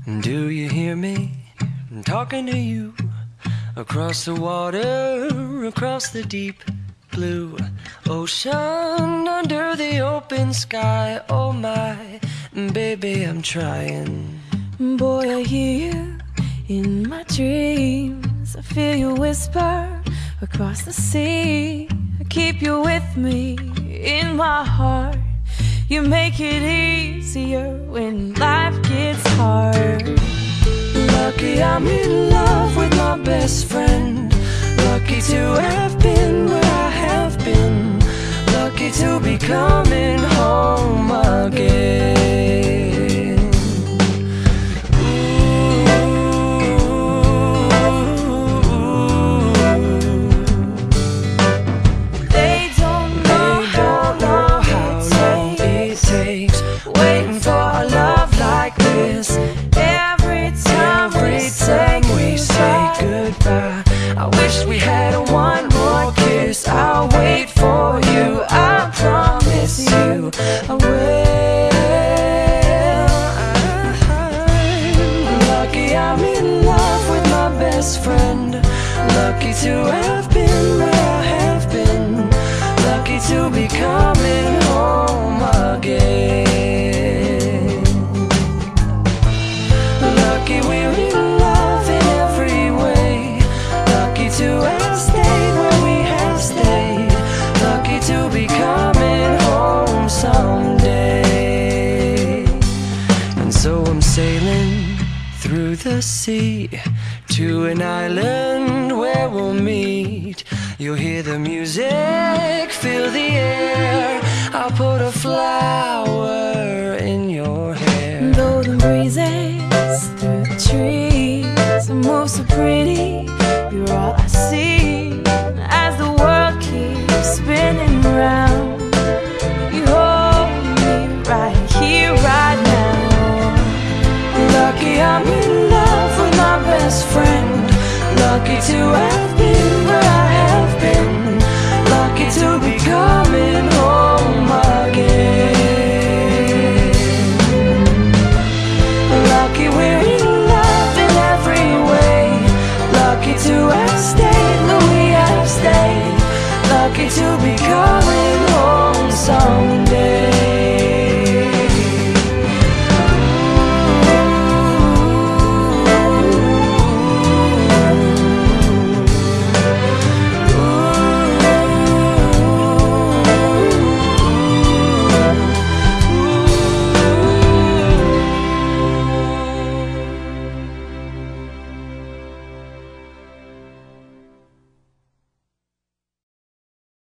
Do you hear me? I'm talking to you across the water, across the deep blue ocean, under the open sky. Oh my, baby, I'm trying. Boy, I hear you in my dreams. I feel you whisper across the sea. I keep you with me in my heart. You make it easier when life gets hard. Lucky I'm in love with my best friend. Lucky to have been where I have been. Lucky to be coming home again. They don't know how long it takes waiting for a love like this. Every time we say goodbye, I wish we had one more kiss. I'll wait for you, I promise you I will. Lucky I'm in love with my best friend. Lucky to have been where I have been. Lucky to be coming home again. Lucky we're in love in every way. Lucky to have stayed where we have stayed. Lucky to be coming home someday. And so I'm sailing through the sea to an island where we'll meet. You'll hear the music, feel the air. I'll put a flower in your hair. Though the breezes through the trees move so pretty, you're all I see as the world keeps spinning round. You hold me right here, right now. Lucky I'm in love with my best friend. Lucky to have